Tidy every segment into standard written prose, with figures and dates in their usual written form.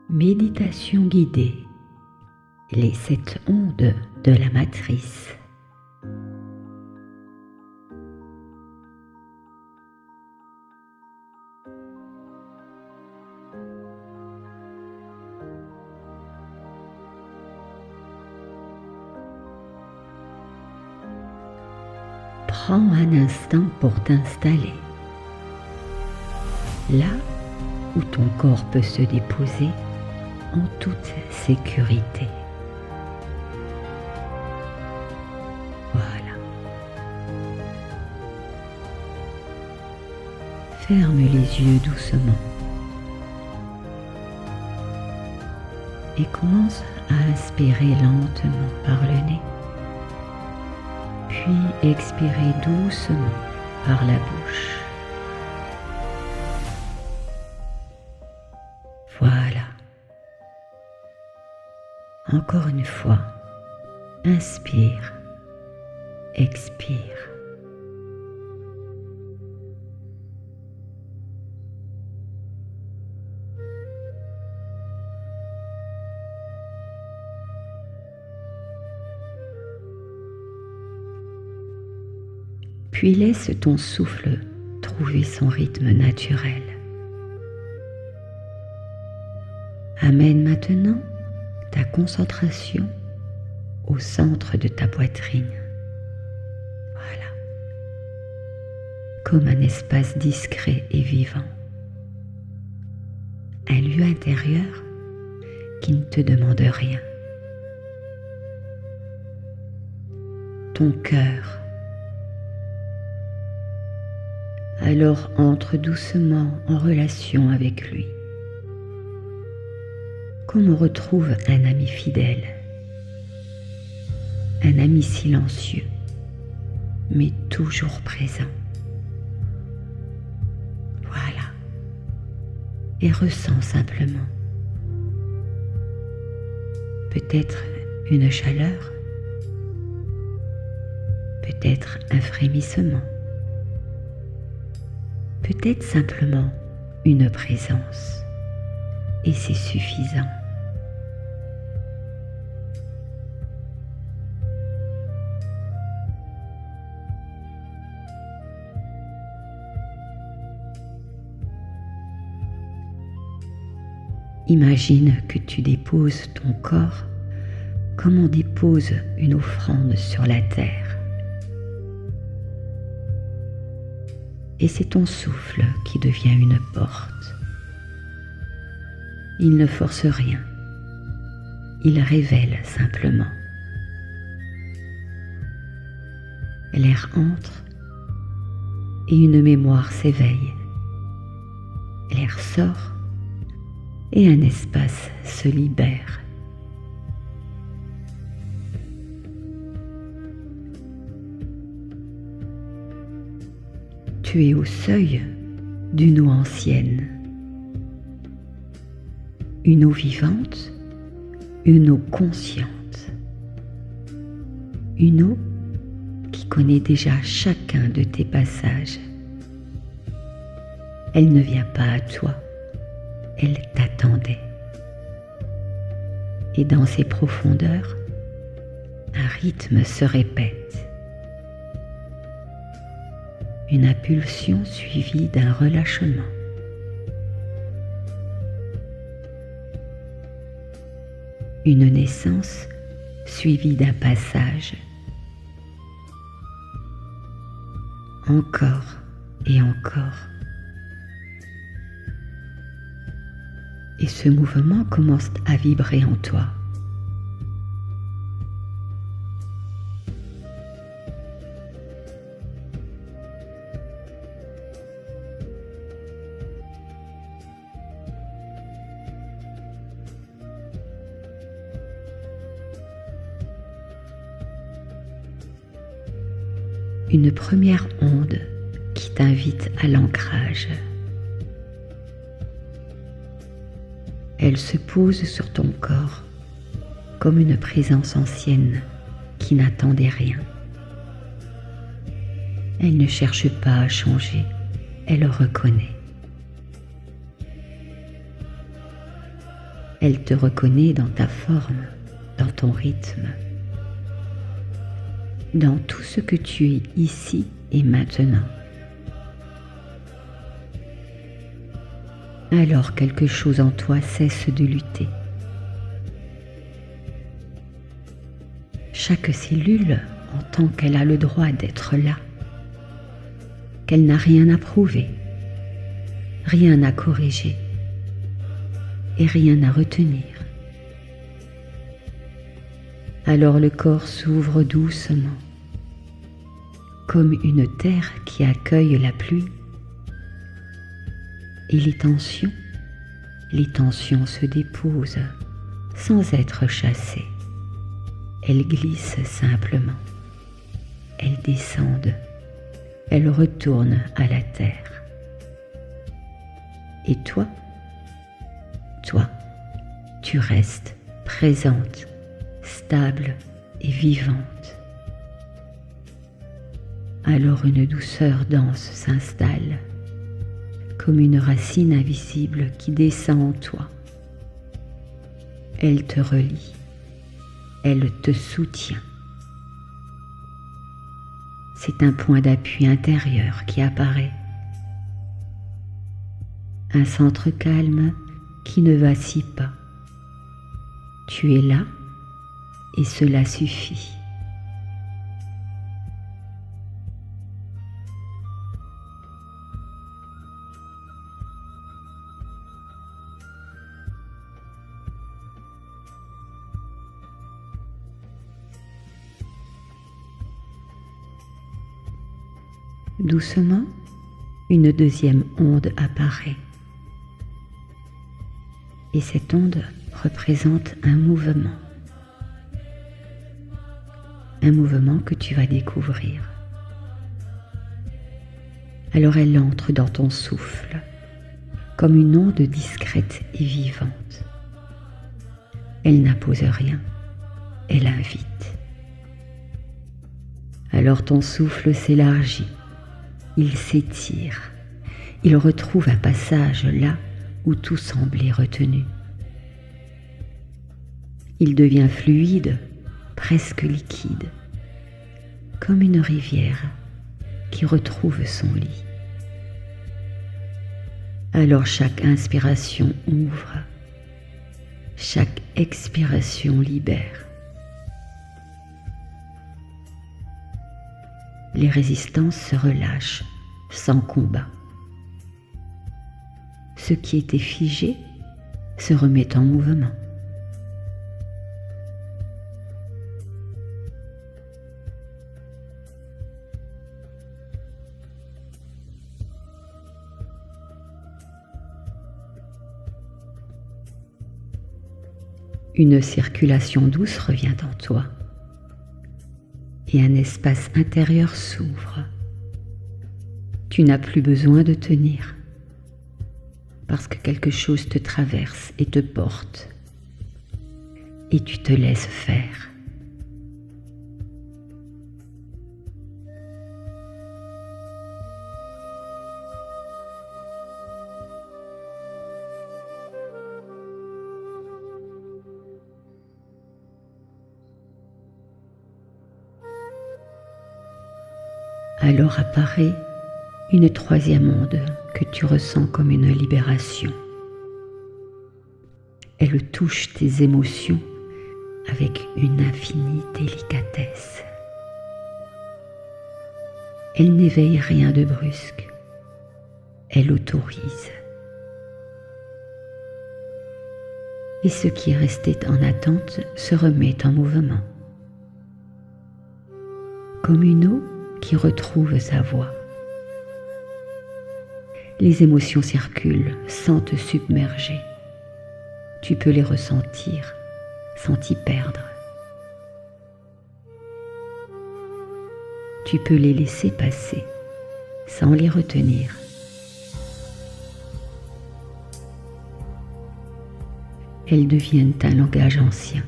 Méditation guidée. Les 7 ondes de la matrice. Prends un instant pour t'installer. Là où ton corps peut se déposer en toute sécurité. Voilà. Ferme les yeux doucement et commence à inspirer lentement par le nez, puis expirer doucement par la bouche. Voilà. Encore une fois, inspire, expire. Puis laisse ton souffle trouver son rythme naturel. Amène maintenant ta concentration au centre de ta poitrine. Voilà. Comme un espace discret et vivant. Un lieu intérieur qui ne te demande rien. Ton cœur. Alors entre doucement en relation avec lui. Comme on retrouve un ami fidèle, un ami silencieux, mais toujours présent. Voilà. Et ressens simplement. Peut-être une chaleur, peut-être un frémissement, peut-être simplement une présence. Et c'est suffisant. Imagine que tu déposes ton corps comme on dépose une offrande sur la terre. Et c'est ton souffle qui devient une porte. Il ne force rien, il révèle simplement. L'air entre et une mémoire s'éveille. L'air sort et un espace se libère. Tu es au seuil d'une eau ancienne. Une eau vivante, une eau consciente, une eau qui connaît déjà chacun de tes passages. Elle ne vient pas à toi, elle t'attendait. Et dans ses profondeurs, un rythme se répète. Une impulsion suivie d'un relâchement. Une naissance suivie d'un passage. Encore et encore. Et ce mouvement commence à vibrer en toi. Une première onde qui t'invite à l'ancrage. Elle se pose sur ton corps comme une présence ancienne qui n'attendait rien. Elle ne cherche pas à changer, elle reconnaît. Elle te reconnaît dans ta forme, dans ton rythme, dans tout ce que tu es ici et maintenant. Alors quelque chose en toi cesse de lutter. Chaque cellule entend qu'elle a le droit d'être là, qu'elle n'a rien à prouver, rien à corriger et rien à retenir. Alors le corps s'ouvre doucement, comme une terre qui accueille la pluie, et les tensions se déposent sans être chassées. Elles glissent simplement, elles descendent, elles retournent à la terre. Et toi, tu restes présente, stable et vivante. Alors une douceur dense s'installe, comme une racine invisible qui descend en toi. Elle te relie, elle te soutient. C'est un point d'appui intérieur qui apparaît, un centre calme qui ne vacille pas. Tu es là et cela suffit. Doucement, une deuxième onde apparaît. Et cette onde représente un mouvement que tu vas découvrir. Alors elle entre dans ton souffle, comme une onde discrète et vivante. Elle n'impose rien, elle invite. Alors ton souffle s'élargit, il s'étire, il retrouve un passage là où tout semblait retenu. Il devient fluide, presque liquide, comme une rivière qui retrouve son lit. Alors chaque inspiration ouvre, chaque expiration libère. Les résistances se relâchent sans combat. Ce qui était figé se remet en mouvement. Une circulation douce revient en toi et un espace intérieur s'ouvre. Tu n'as plus besoin de tenir parce que quelque chose te traverse et te porte et tu te laisses faire. Alors apparaît une troisième onde que tu ressens comme une libération. Elle touche tes émotions avec une infinie délicatesse. Elle n'éveille rien de brusque, elle autorise. Et ce qui restait en attente se remet en mouvement, comme une eau qui retrouve sa voie. Les émotions circulent sans te submerger. Tu peux les ressentir sans t'y perdre. Tu peux les laisser passer sans les retenir. Elles deviennent un langage ancien.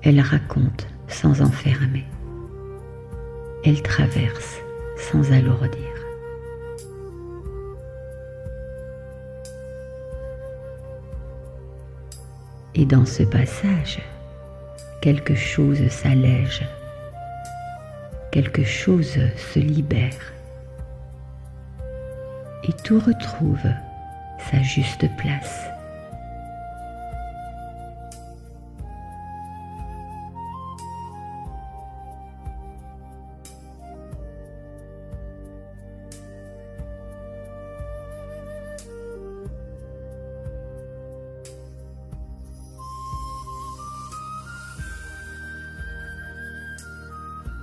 Elles racontent sans enfermer. Elles traversent sans alourdir. Et dans ce passage, quelque chose s'allège, quelque chose se libère, et tout retrouve sa juste place.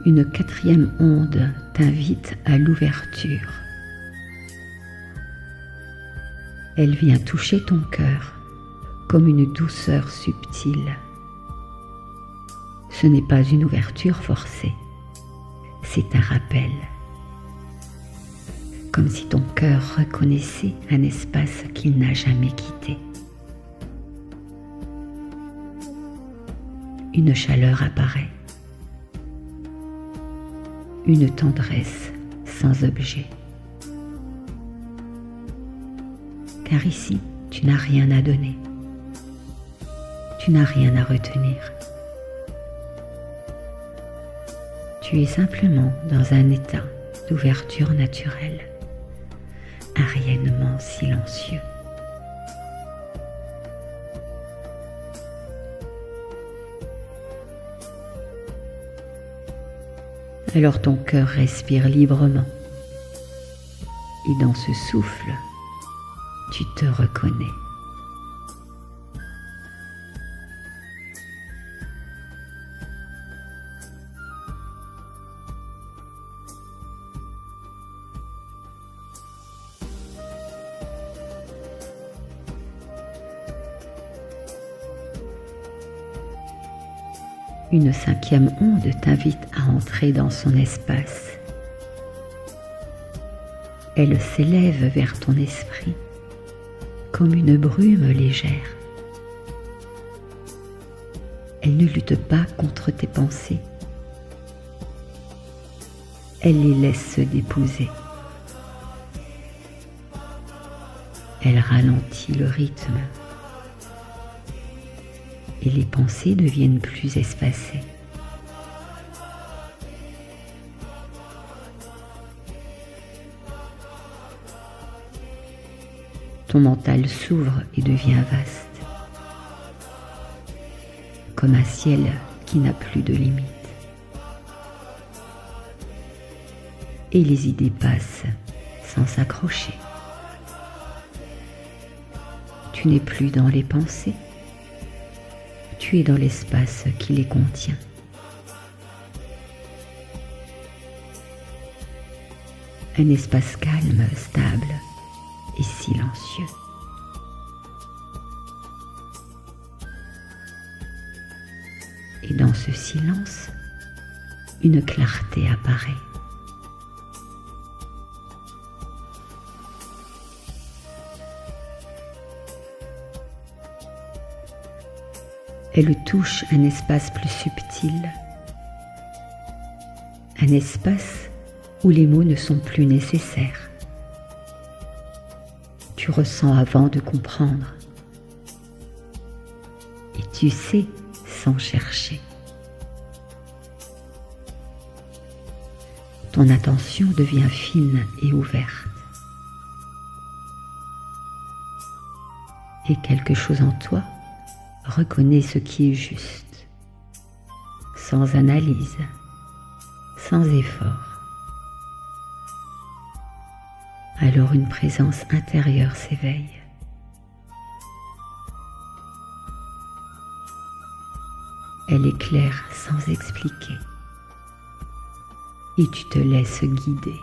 Une quatrième onde t'invite à l'ouverture. Elle vient toucher ton cœur comme une douceur subtile. Ce n'est pas une ouverture forcée, c'est un rappel. Comme si ton cœur reconnaissait un espace qu'il n'a jamais quitté. Une chaleur apparaît. Une tendresse sans objet. Car ici, tu n'as rien à donner. Tu n'as rien à retenir. Tu es simplement dans un état d'ouverture naturelle, un rayonnement silencieux. Alors ton cœur respire librement et dans ce souffle, tu te reconnais. Une cinquième onde t'invite à entrer dans son espace. Elle s'élève vers ton esprit comme une brume légère. Elle ne lutte pas contre tes pensées. Elle les laisse se déposer. Elle ralentit le rythme. Et les pensées deviennent plus espacées. Ton mental s'ouvre et devient vaste, comme un ciel qui n'a plus de limites. Et les idées passent sans s'accrocher. Tu n'es plus dans les pensées. Tu es dans l'espace qui les contient. Un espace calme, stable et silencieux. Et dans ce silence, une clarté apparaît. Elle touche un espace plus subtil, un espace où les mots ne sont plus nécessaires. Tu ressens avant de comprendre et tu sais sans chercher. Ton attention devient fine et ouverte. Et quelque chose en toi reconnais ce qui est juste, sans analyse, sans effort. Alors une présence intérieure s'éveille. Elle éclaire sans expliquer et tu te laisses guider.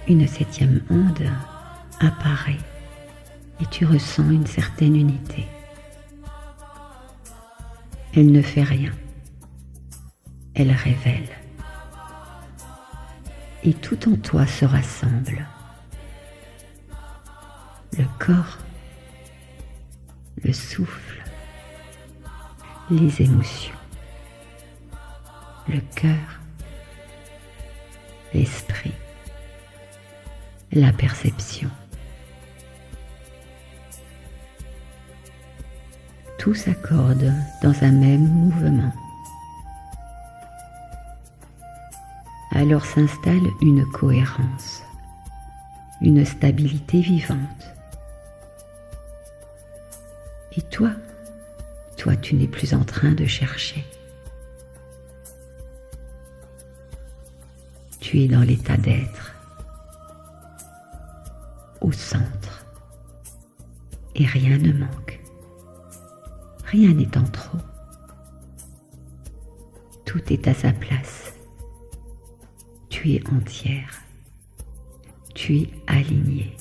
Une septième onde apparaît et tu ressens une certaine unité. Elle ne fait rien, elle révèle. et tout en toi se rassemble. Le corps, le souffle, les émotions, le cœur, l'esprit, la perception. Tout s'accorde dans un même mouvement. Alors s'installe une cohérence, une stabilité vivante. Et toi, tu n'es plus en train de chercher. Tu es dans l'état d'être, au centre, et rien ne manque. Rien n'est en trop. Tout est à sa place. Tu es entière. Tu es alignée.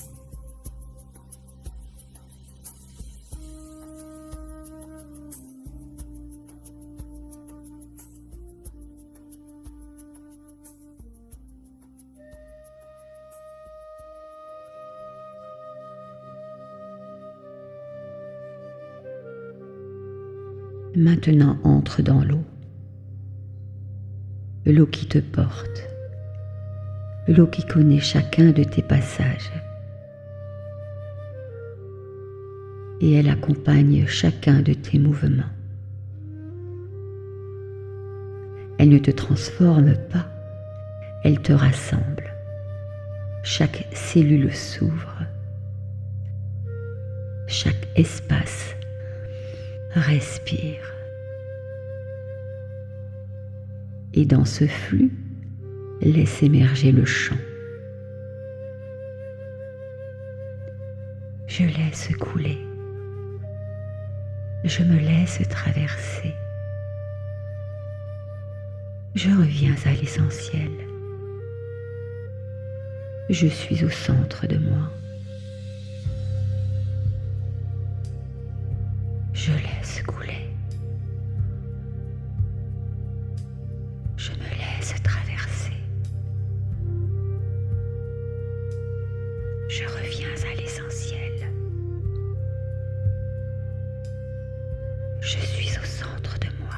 Maintenant entre dans l'eau. L'eau qui te porte. L'eau qui connaît chacun de tes passages. Et elle accompagne chacun de tes mouvements. Elle ne te transforme pas, elle te rassemble. Chaque cellule s'ouvre. Chaque espace respire. Et dans ce flux, laisse émerger le chant. Je laisse couler. Je me laisse traverser. Je reviens à l'essentiel. Je suis au centre de moi. Je laisse couler. Je me laisse traverser. Je reviens à l'essentiel. Je suis au centre de moi.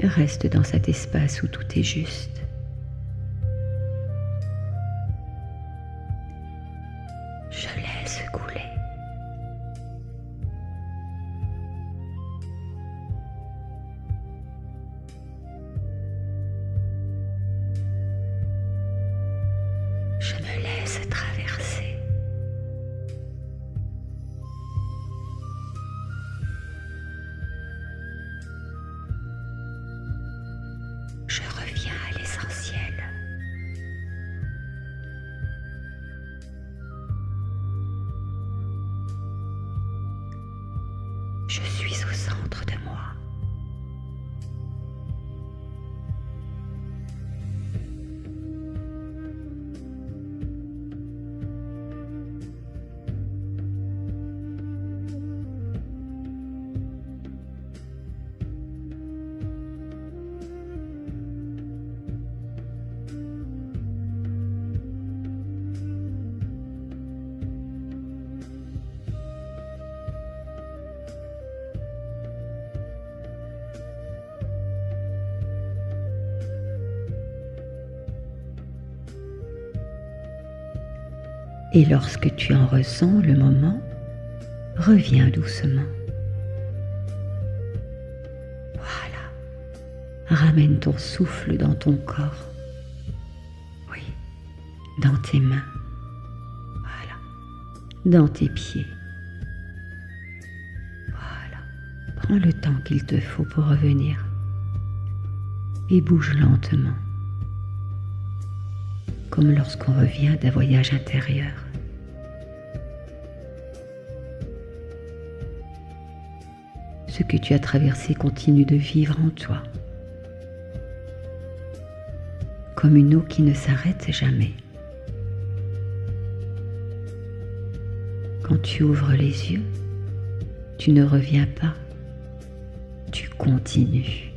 Reste dans cet espace où tout est juste. Je laisse couler. Je me laisse traverser. Je reviens à l'essentiel. Je suis au centre de moi. Et lorsque tu en ressens le moment, reviens doucement. Voilà. Ramène ton souffle dans ton corps. Oui, dans tes mains. Voilà. Dans tes pieds. Voilà. Prends le temps qu'il te faut pour revenir. Et bouge lentement. Comme lorsqu'on revient d'un voyage intérieur. Ce que tu as traversé continue de vivre en toi, comme une eau qui ne s'arrête jamais. Quand tu ouvres les yeux, tu ne reviens pas, tu continues.